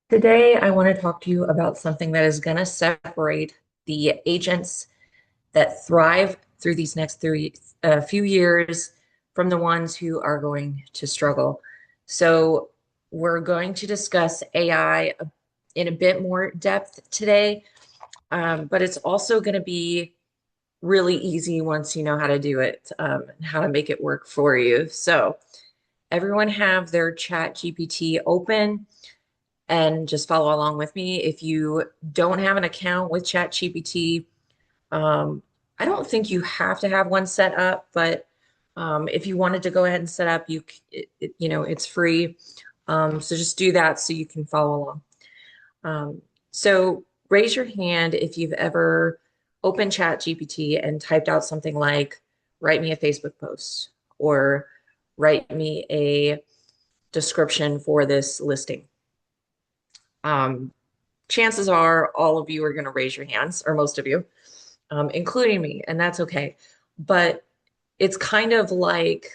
Today, I want to talk to you about something that is going to separate the agents that thrive through these next few years from the ones who are going to struggle. So, we're going to discuss AI in a bit more depth today, but it's also going to be really easy once you know how to do it, and how to make it work for you. So, everyone have their Chat GPT open and just follow along with me. If you don't have an account with ChatGPT, um, I don't think you have to have one set up, but if you wanted to go ahead and set up, it's free. So just do that so you can follow along. So raise your hand if you've ever opened ChatGPT and typed out something like, write me a Facebook post or write me a description for this listing. Um, Chances are all of you are going to raise your hands, or most of you, including me, and that's okay. But it's kind of like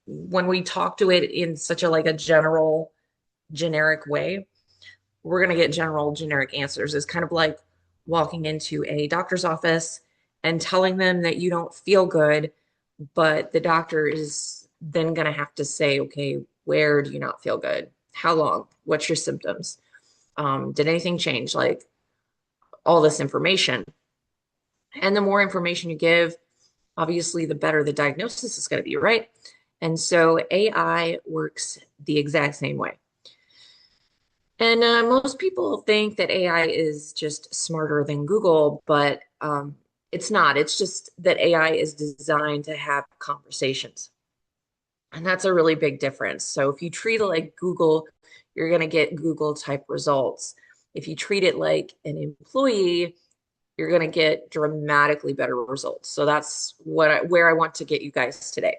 when we talk to it in such a like a general, generic way, we're going to get general, generic answers. It's kind of like walking into a doctor's office and telling them that you don't feel good, but the doctor is then going to have to say, okay, where do you not feel good? How long? What's your symptoms? Did anything change? Like all this information. And the more information you give, obviously, the better the diagnosis is going to be, right? And so AI works the exact same way. And most people think that AI is just smarter than Google, but it's not. It's just that AI is designed to have conversations. And that's a really big difference. So if you treat it like Google, you're going to get Google type results. If you treat it like an employee, you're going to get dramatically better results. So that's where I want to get you guys today.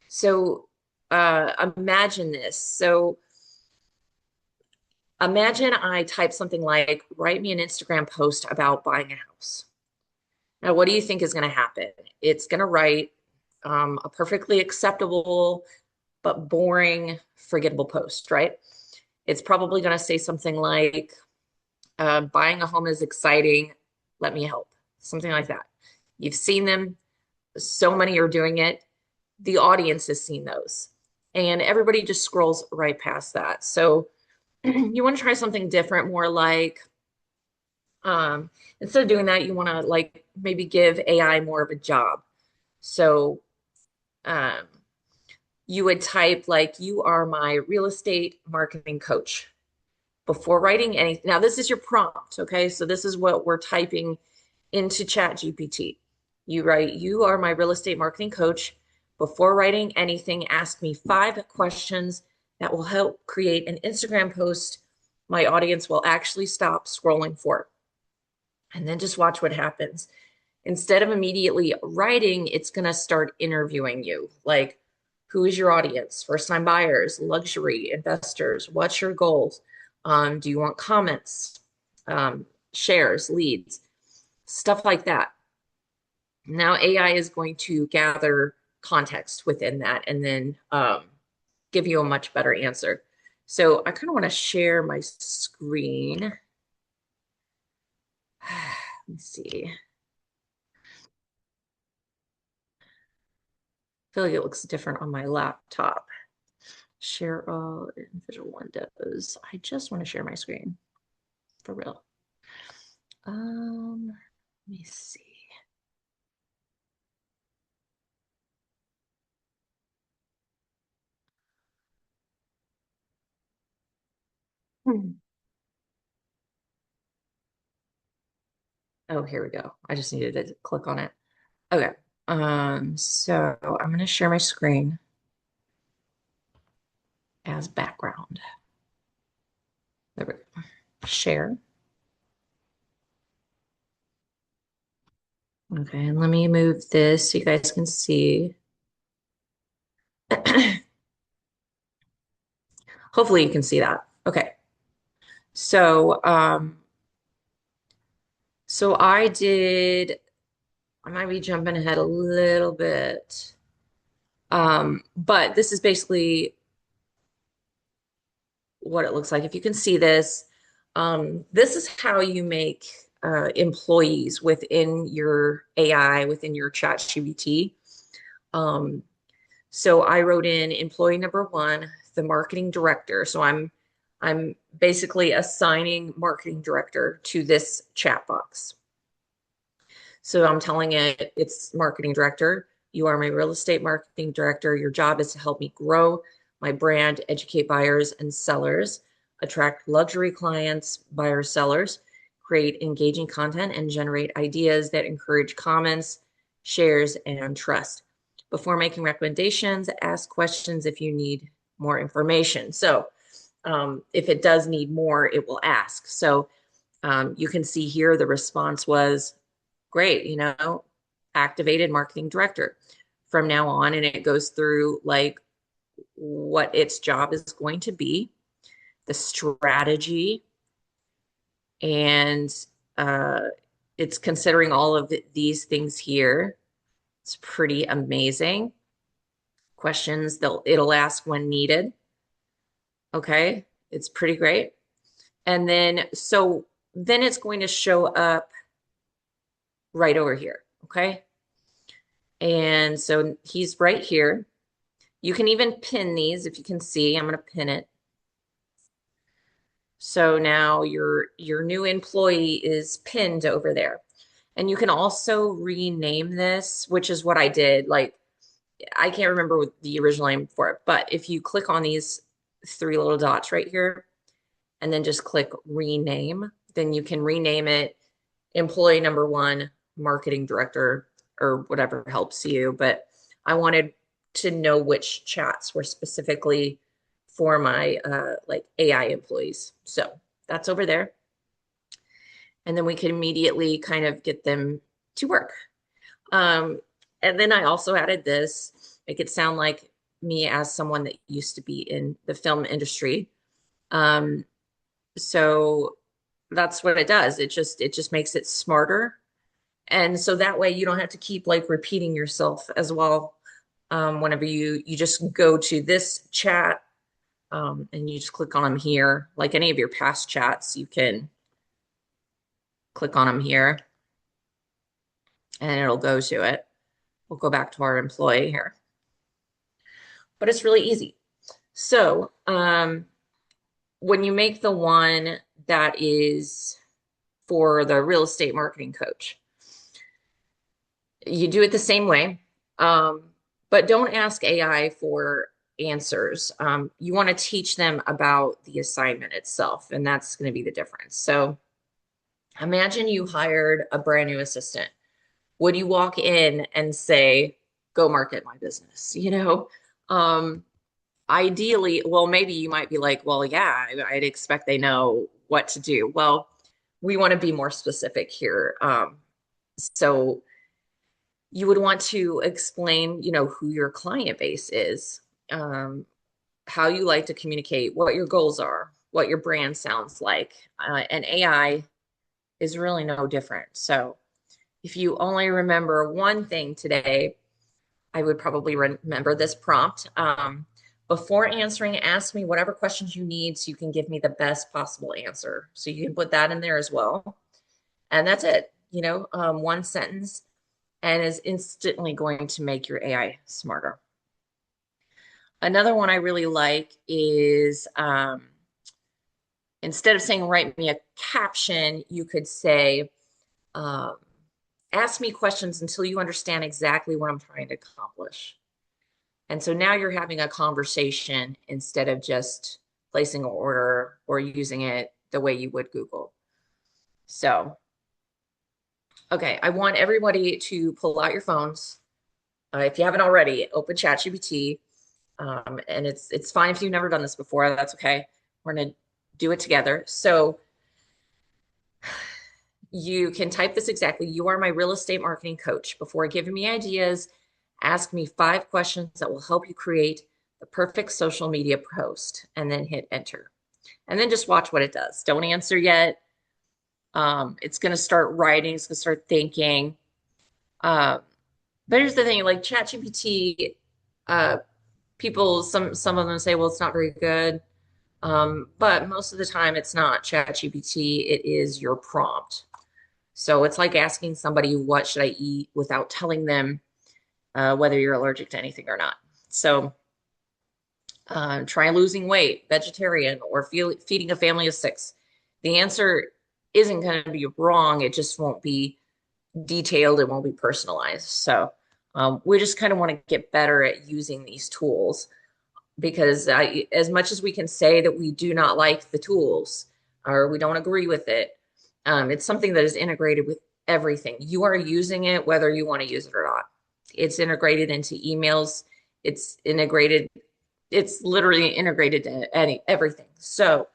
So imagine this. So imagine I type something like, write me an Instagram post about buying a house. Now, what do you think is going to happen? It's going to write a perfectly acceptable but boring, forgettable post, right? It's probably going to say something like, buying a home is exciting. Let me help. Something like that. You've seen them. So many are doing it. The audience has seen those. And everybody just scrolls right past that. So you want to try something different, more like um, instead of doing that, you want to like maybe give AI more of a job. So um, you would type like, you are my real estate marketing coach before writing anything. Now, this is your prompt, okay? So this is what we're typing into Chat GPT. You write, you are my real estate marketing coach. Before writing anything, ask me 5 questions that will help create an Instagram post my audience will actually stop scrolling for. And then just watch what happens. Instead of immediately writing, it's going to start interviewing you. Like, who is your audience? First time buyers, luxury, investors. What's your goals? Do you want comments, shares, leads, stuff like that? Now AI is going to gather context within that and then give you a much better answer. So I kind of want to share my screen. Let me see. I feel like it looks different on my laptop. Share all individual windows. I just want to share my screen for real. Let me see. Hmm. Oh, here we go. I just needed to click on it. Okay. So I'm going to share my screen as background. There we go. Share. Okay, and let me move this so you guys can see. Hopefully you can see that. Okay. So, so I might be jumping ahead a little bit. But this is basically what it looks like. If you can see this, this is how you make employees within your AI, within your Chat GPT. Um, so I wrote in employee number one, the marketing director. So I'm basically assigning marketing director to this chat box. So I'm telling it it's marketing director. You are my real estate marketing director. Your job is to help me grow my brand, educate buyers and sellers, attract luxury clients, buyers, sellers, create engaging content, and generate ideas that encourage comments, shares, and trust. Before making recommendations, ask questions if you need more information. So if it does need more, it will ask. So you can see here the response was great, activated marketing director from now on. And it goes through like what its job is going to be, the strategy, and uh, it's considering all of these things here. It's pretty amazing. Questions it'll ask when needed. Okay, it's pretty great. And then it's going to show up right over here. Okay. And so he's right here. You can even pin these if you can see. I'm going to pin it. So now your new employee is pinned over there. And you can also rename this, which is what I did. Like I can't remember what the original name for it, but if you click on these three little dots right here and then just click rename, then you can rename it employee number one, marketing director, or whatever helps you. But I wanted to know which chats were specifically for my like AI employees. So that's over there. And then we can immediately kind of get them to work. Um, and then I also added this, make it sound like me as someone that used to be in the film industry. Um, so that's what it does. It just makes it smarter. And so that way you don't have to keep like repeating yourself as well. Whenever you just go to this chat and you just click on them here, like any of your past chats, you can click on them here and it'll go to it. We'll go back to our employee here, but it's really easy. So when you make the one that is for the real estate marketing coach, you do it the same way, but don't ask AI for answers. You want to teach them about the assignment itself, and that's going to be the difference. So imagine you hired a brand new assistant. Would you walk in and say, go market my business? Ideally, well, maybe you might be like, well, yeah, I'd expect they know what to do. Well, we want to be more specific here. So you would want to explain, who your client base is, how you like to communicate, what your goals are, what your brand sounds like. And AI is really no different. So if you only remember one thing today, I would probably remember this prompt. Before answering, ask me whatever questions you need so you can give me the best possible answer. So you can put that in there as well. And that's it, one sentence, and is instantly going to make your AI smarter. Another one I really like is instead of saying write me a caption, you could say, ask me questions until you understand exactly what I'm trying to accomplish. And so now you're having a conversation instead of just placing an order or using it the way you would Google. So, okay, I want everybody to pull out your phones. If you haven't already, open ChatGPT. And it's fine if you've never done this before. That's okay. We're going to do it together. So you can type this exactly. You are my real estate marketing coach. Before giving me ideas, ask me 5 questions that will help you create the perfect social media post, and then hit enter. And then just watch what it does. Don't answer yet. It's going to start writing. It's going to start thinking. But here's the thing, like ChatGPT, people, some of them say, well, it's not very good. But most of the time it's not ChatGPT, it is your prompt. So it's like asking somebody, what should I eat without telling them whether you're allergic to anything or not. So try losing weight, vegetarian, or feeding a family of six. The answer isn't going to be wrong. It just won't be detailed. It won't be personalized. So we just kind of want to get better at using these tools because as much as we can say that we do not like the tools or we don't agree with it, it's something that is integrated with everything. You are using it whether you want to use it or not. It's integrated into emails. It's integrated. It's literally integrated to everything. So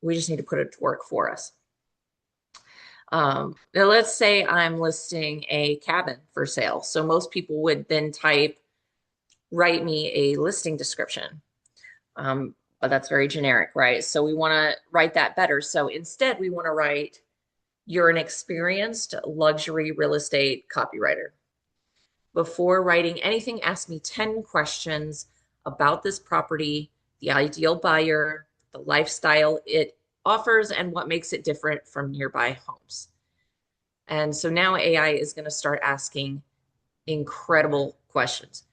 we just need to put it to work for us. Now let's say I'm listing a cabin for sale. So most people would then type, write me a listing description. But that's very generic, right? So we want to write that better. So instead, we want to write, you're an experienced luxury real estate copywriter. Before writing anything, ask me 10 questions about this property, the ideal buyer, the lifestyle it offers, and what makes it different from nearby homes. And so now AI is going to start asking incredible questions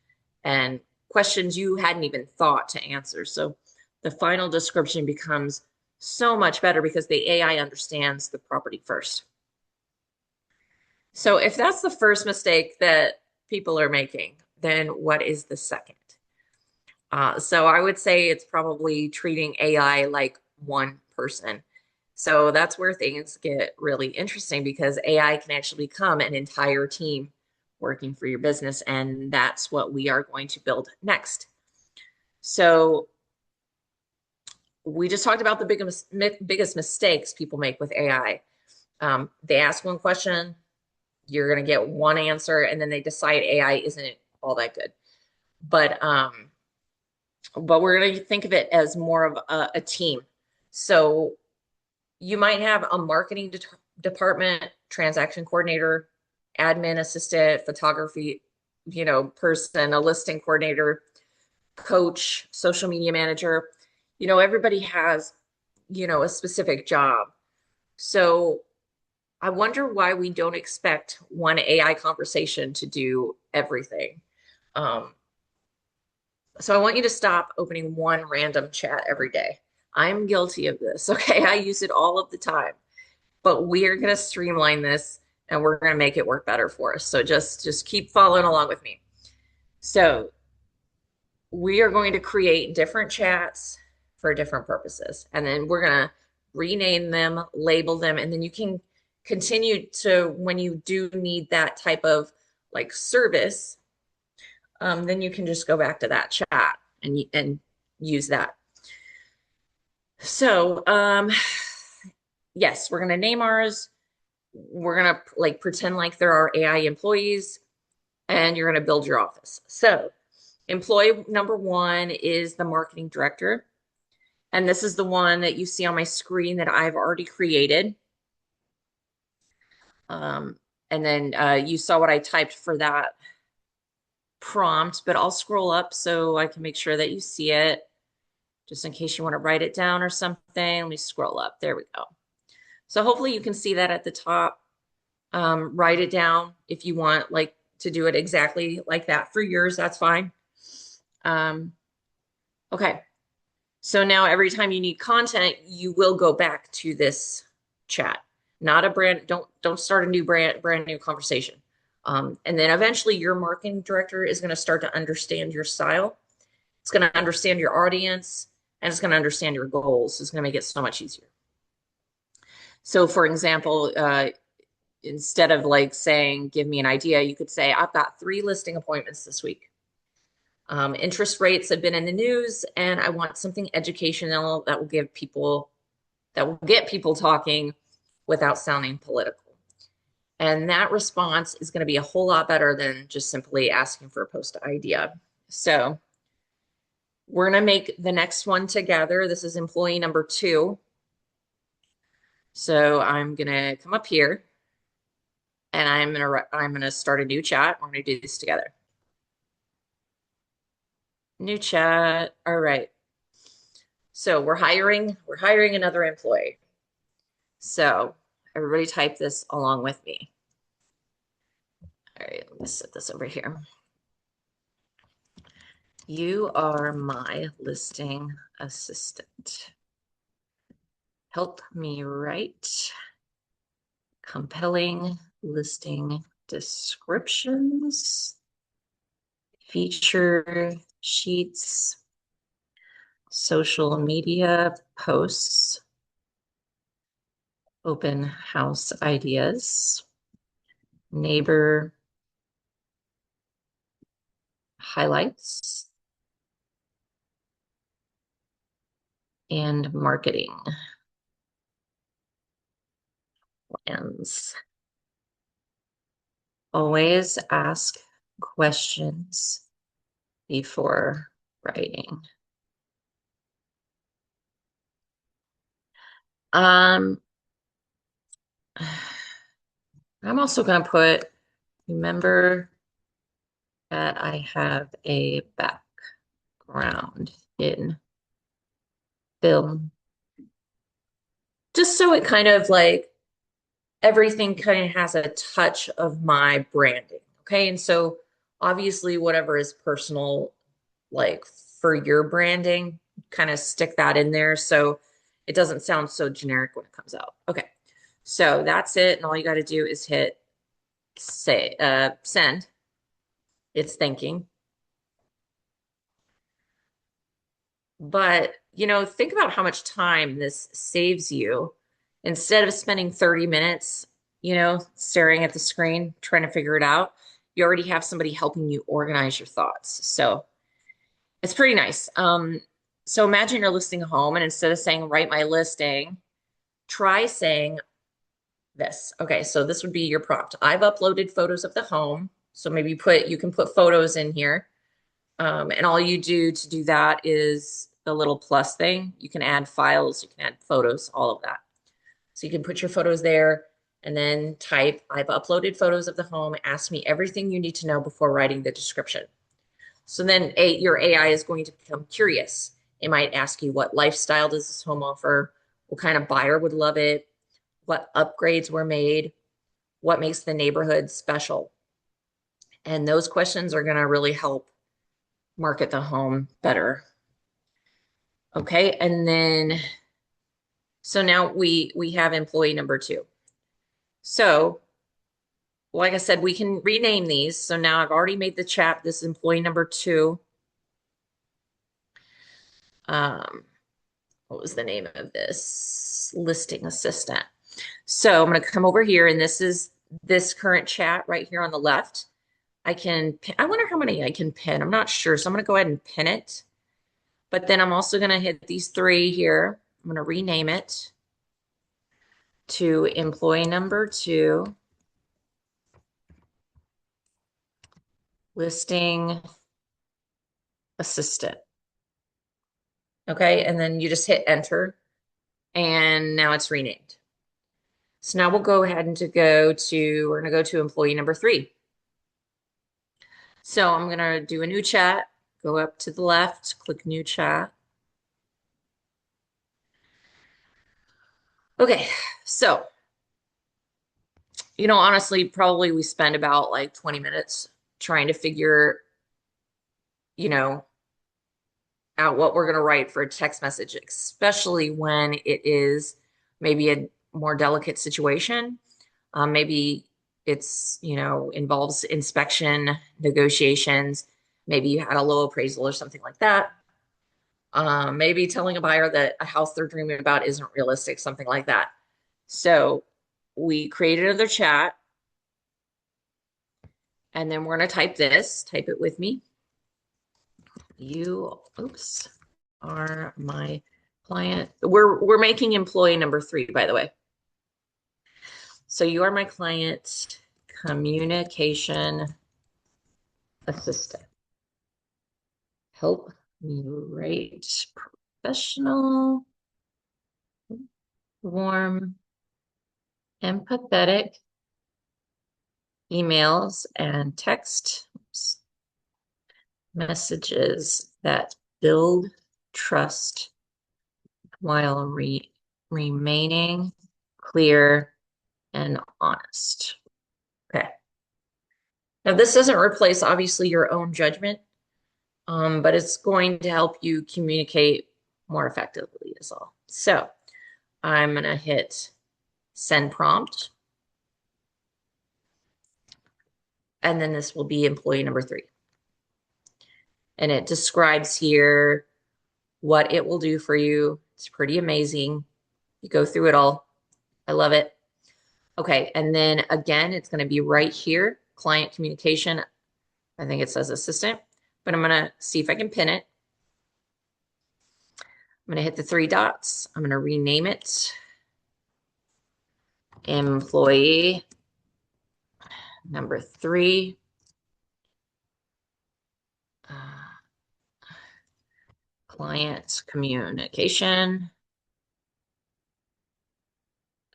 and questions you hadn't even thought to answer. So the final description becomes so much better because the AI understands the property first. So if that's the first mistake that people are making, then what is the second? So I would say it's probably treating AI like one person. So that's where things get really interesting because AI can actually become an entire team working for your business. And that's what we are going to build next. So we just talked about the biggest mistakes people make with AI. They ask one question, you're going to get one answer, and then they decide AI isn't all that good. But we're going to think of it as more of a team. So you might have a marketing department, transaction coordinator, admin assistant, photography, person, a listing coordinator, coach, social media manager. Everybody has, a specific job. So I wonder why we don't expect one AI conversation to do everything. So I want you to stop opening one random chat every day. I'm guilty of this. Okay. I use it all of the time, but we are going to streamline this and we're going to make it work better for us. So just keep following along with me. So we are going to create different chats for different purposes. And then we're going to rename them, label them, and then you can continue to, when you do need that type of like service, then you can just go back to that chat and use that. So, yes, we're going to name ours. We're going to like pretend like there are AI employees and you're going to build your office. So employee number one is the marketing director. And this is the one that you see on my screen that I've already created. And then you saw what I typed for that prompt, but I'll scroll up so I can make sure that you see it just in case you want to write it down or something. Let me scroll up. There we go. So hopefully you can see that at the top. Write it down if you want like to do it exactly like that for yours, that's fine. Okay. So now every time you need content, you will go back to this chat. Not a don't start a new brand new conversation. And then eventually your marketing director is going to start to understand your style. It's going to understand your audience and it's going to understand your goals. It's going to make it so much easier. So for example, instead of like saying, give me an idea, you could say, I've got 3 listing appointments this week. Interest rates have been in the news and I want something educational that will get people talking without sounding political. And that response is going to be a whole lot better than just simply asking for a post idea. So we're going to make the next one together. This is employee number 2. So I'm going to come up here and I'm going to start a new chat. We're going to do this together. New chat. All right. So we're hiring another employee. So everybody type this along with me. All right, let me set this over here. You are my listing assistant. Help me write compelling listing descriptions, feature sheets, social media posts, open house ideas, neighbor highlights, and marketing plans. Always ask questions before writing. Um, I'm also going to put, remember that I have a background in film, just so it kind of like everything kind of has a touch of my branding. Okay. And so obviously, whatever is personal, like for your branding, kind of stick that in there so it doesn't sound so generic when it comes out. Okay. So that's it. And all you got to do is hit send. It's thinking. But, think about how much time this saves you. Instead of spending 30 minutes, staring at the screen, trying to figure it out, you already have somebody helping you organize your thoughts. So it's pretty nice. So imagine you're listing a home, and instead of saying, write my listing, try saying this. Okay, so this would be your prompt. I've uploaded photos of the home. So maybe you can put photos in here. And all you do to do that is the little plus thing. You can add files, you can add photos, all of that. So you can put your photos there and then type, I've uploaded photos of the home. Ask me everything you need to know before writing the description. So then your AI is going to become curious. It might ask you, what lifestyle does this home offer? What kind of buyer would love it? What upgrades were made? What makes the neighborhood special? And those questions are going to really help market the home better. Okay, and then so now we have employee number 2. So, like I said, we can rename these. So now I've already made the chat. This is employee number 2. Um, what was the name of this? Listing assistant. So I'm going to come over here, and this is this current chat right here on the left. I wonder how many I can pin. I'm not sure. So I'm going to go ahead and pin it. But then I'm also going to hit these 3 here. I'm going to rename it to employee number 2, listing assistant. Okay, and then you just hit enter, and now it's renamed. So now we'll go ahead and we're gonna go to employee number 3. So I'm gonna do a new chat, go up to the left, click new chat. Okay, so, honestly, probably we spend about like 20 minutes trying to figure, you know, out what we're going to write for a text message, especially when it is maybe a more delicate situation. Maybe it's, involves inspection, negotiations. Maybe you had a low appraisal or something like that. Maybe telling a buyer that a house they're dreaming about isn't realistic, something like that. So we created another chat, and then we're going to type it with me. You, oops, are my client. We're making employee number 3, by the way. So you are my client communication assistant. Help me write professional, warm, empathetic emails and text messages that build trust while remaining clear and honest. Okay. Now, this doesn't replace obviously your own judgment, but it's going to help you communicate more effectively is all. So I'm going to hit send prompt, and then this will be employee number 3. And it describes here what it will do for you. It's pretty amazing. You go through it all. I love it. Okay, and then again, it's going to be right here, client communication. I think it says assistant, but I'm going to see if I can pin it. I'm going to hit the 3 dots. I'm going to rename it employee number 3. Uh, client communication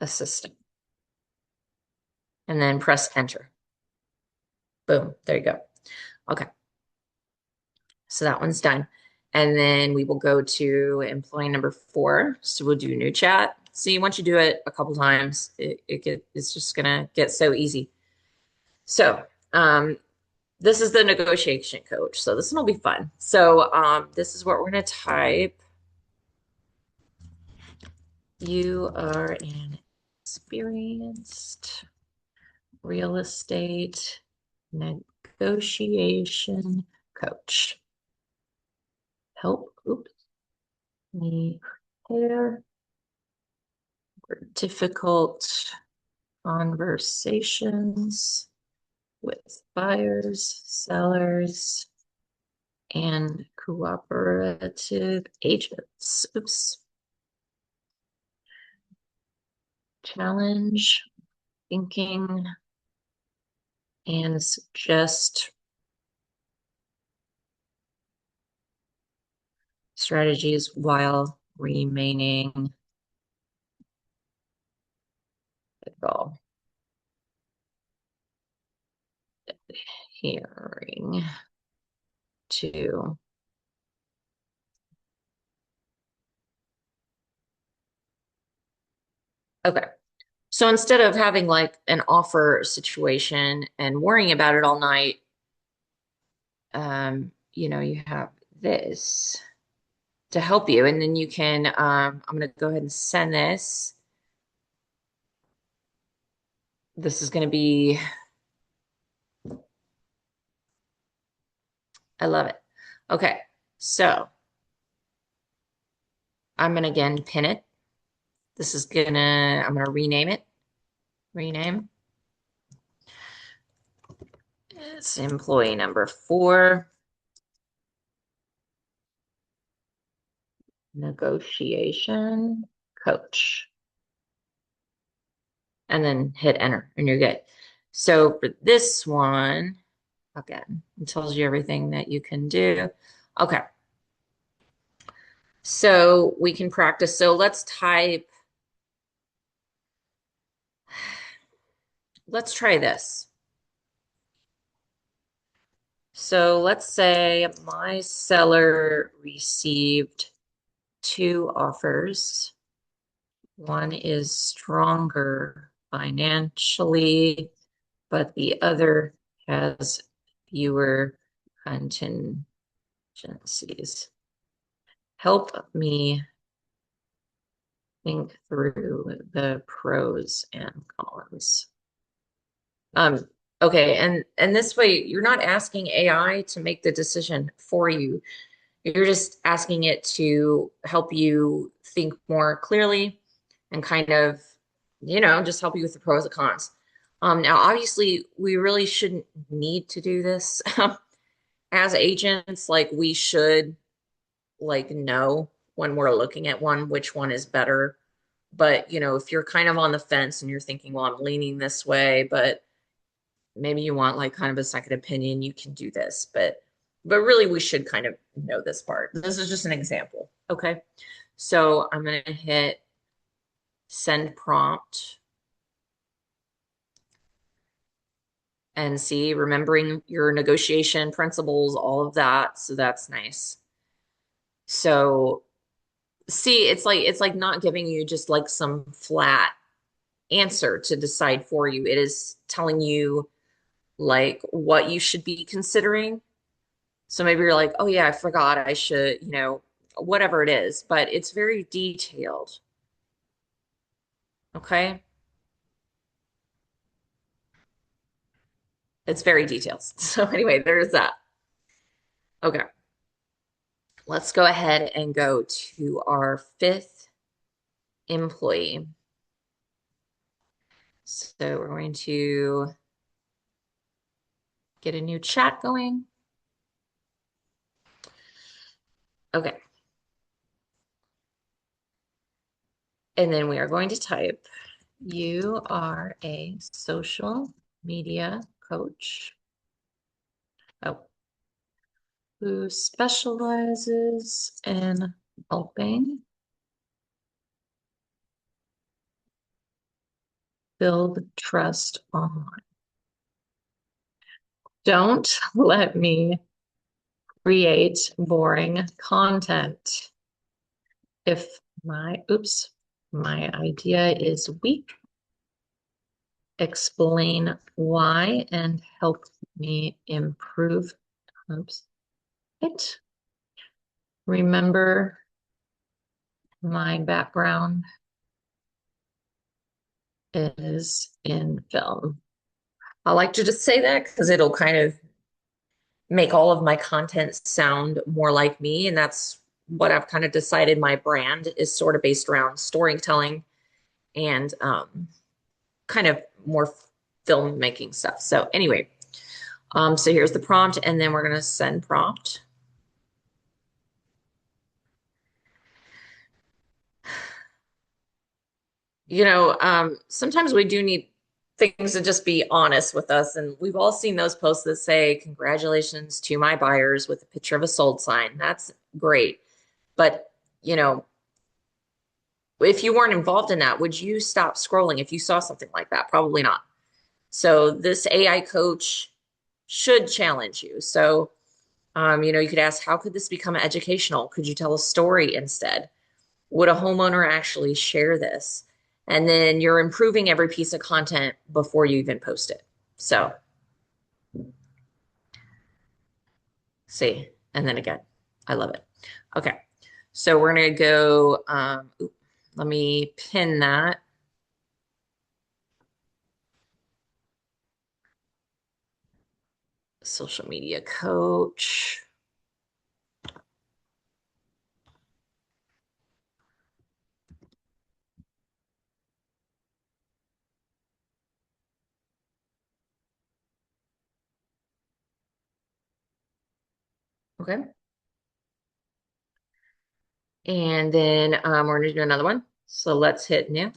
assistant. And then press enter. Boom, there you go. Okay, so that one's done. And then we will go to employee number 4. So we'll do new chat. See, once you do it a couple times, it's just gonna get so easy. So this is the negotiation coach. So this one will be fun. So this is what we're gonna type. You are an experienced real estate negotiation coach. Help me prepare for difficult conversations with buyers, sellers, and cooperative agents. Oops. Challenge thinking and suggest strategies while remaining adhering to okay. So instead of having like an offer situation and worrying about it all night, you have this to help you. And then you can, I'm going to go ahead and send this. This is going to be, I love it. Okay. So I'm going to again pin it. This is I'm going to rename it. Rename. It's employee number 4. Negotiation coach. And then hit enter and you're good. So for this one, again, it tells you everything that you can do. Okay. So we can practice. So let's try this. So let's say my seller received 2 offers. One is stronger financially, but the other has fewer contingencies. Help me think through the pros and cons. Okay, and this way you're not asking AI to make the decision for you. You're just asking it to help you think more clearly and kind of, just help you with the pros and cons. Now, obviously, we really shouldn't need to do this as agents. Like, we should know when we're looking at one, which one is better. But, if you're kind of on the fence and you're thinking, well, I'm leaning this way, but maybe you want like kind of a second opinion, you can do this. But really we should kind of know this part. This is just an example. Okay. So I'm going to hit send prompt and see, remembering your negotiation principles, all of that. So that's nice. So See, it's like not giving you just like some flat answer to decide for you. It is telling you like what you should be considering. So maybe you're like, oh yeah, I forgot I should, whatever it is, but it's very detailed. Okay. It's very detailed. So anyway, there's that. Okay. Let's go ahead and go to our fifth employee. So we're going to get a new chat going. Okay. And then we are going to type, you are a social media coach. Oh, who specializes in helping build trust online. Don't let me create boring content. If my idea is weak, explain why and help me improve. Oops. It. Remember my background is in film. I like to just say that because it'll kind of make all of my content sound more like me. And that's what I've kind of decided my brand is sort of based around storytelling and kind of more filmmaking stuff. So anyway, so here's the prompt, and then we're going to send prompt. Sometimes we do need things to just be honest with us. And we've all seen those posts that say, congratulations to my buyers with a picture of a sold sign. That's great. But, you know, if you weren't involved in that, would you stop scrolling if you saw something like that? Probably not. So this AI coach should challenge you. So, you could ask, how could this become educational? Could you tell a story instead? Would a homeowner actually share this? And then you're improving every piece of content before you even post it. So, see, and then again, I love it. Okay, so we're gonna go. Let me pin that. Social media coach. Okay, and then we're gonna do another one. So let's hit new.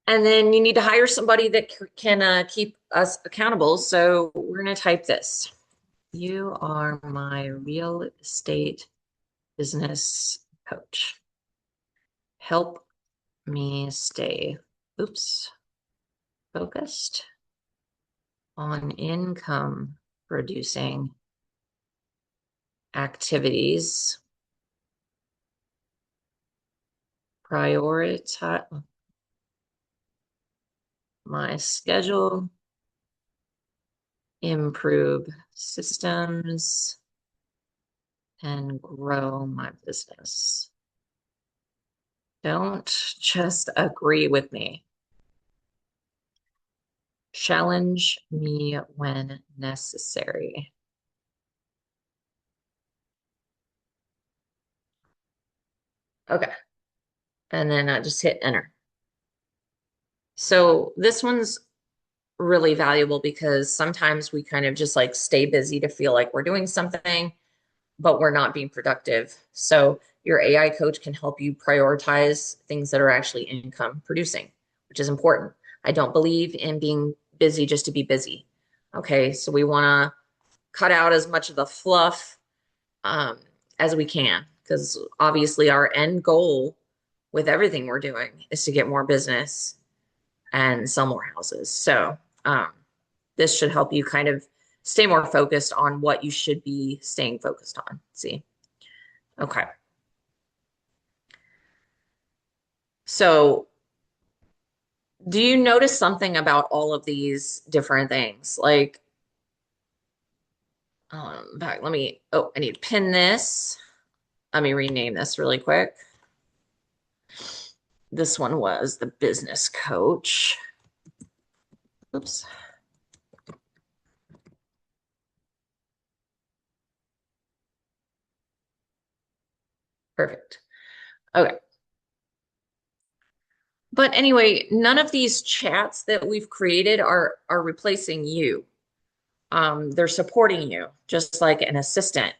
And then you need to hire somebody that can keep us accountable. So we're going to type this. You are my real estate business coach. Help me stay, focused on income producing activities. Prioritize my schedule, improve systems, and grow my business. Don't just agree with me. Challenge me when necessary. Okay. And then just hit enter. So this one's really valuable because sometimes we kind of just like stay busy to feel like we're doing something, but we're not being productive. So your AI coach can help you prioritize things that are actually income producing, which is important. I don't believe in being busy just to be busy. Okay, so we want to cut out as much of the fluff um, as we can, because obviously our end goal with everything we're doing is to get more business and sell more houses. So this should help you kind of stay more focused on what you should be staying focused on. See? Okay. So, do you notice something about all of these different things? Like, back, I need to pin this. Let me rename this really quick. This one was the business coach. Oops. Perfect. Okay. But anyway, none of these chats that we've created are replacing you. They're supporting you, just like an assistant.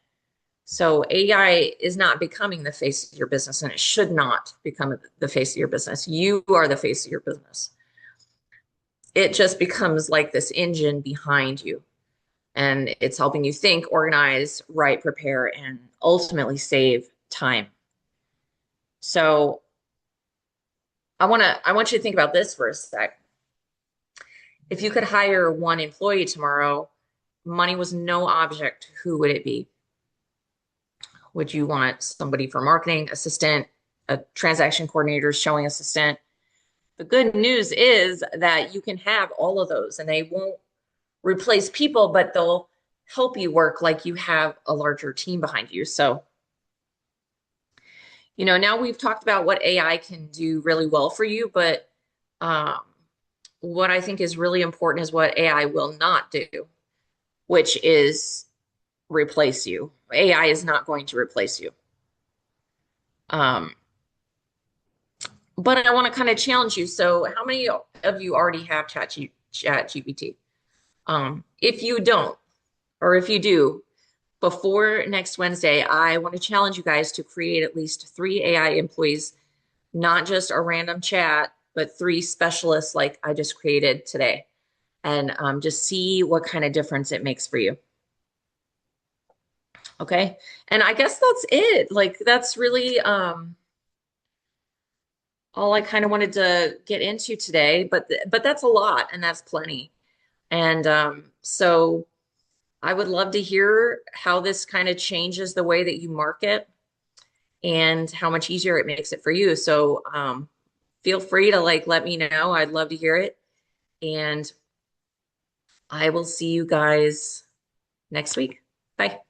So AI is not becoming the face of your business, and it should not become the face of your business. You are the face of your business. It just becomes like this engine behind you, and it's helping you think, organize, write, prepare, and ultimately save time. So I want you to think about this for a sec. If you could hire one employee tomorrow, money was no object, who would it be? Would you want somebody for marketing, assistant, a transaction coordinator, showing assistant? The good news is that you can have all of those and they won't replace people, but they'll help you work like you have a larger team behind you. So, now we've talked about what AI can do really well for you, but um, what I think is really important is what AI will not do, which is replace you. AI is not going to replace you. Um, but I want to kind of challenge you. So, how many of you already have Chat GPT? If you don't, or if you do, before next Wednesday, I want to challenge you guys to create at least 3 AI employees, not just a random chat, but 3 specialists like I just created today, and just see what kind of difference it makes for you. Okay. And I guess that's it. Like, that's really all I kind of wanted to get into today, but that's a lot and that's plenty. And so I would love to hear how this kind of changes the way that you market and how much easier it makes it for you. So feel free to let me know. I'd love to hear it. And I will see you guys next week. Bye.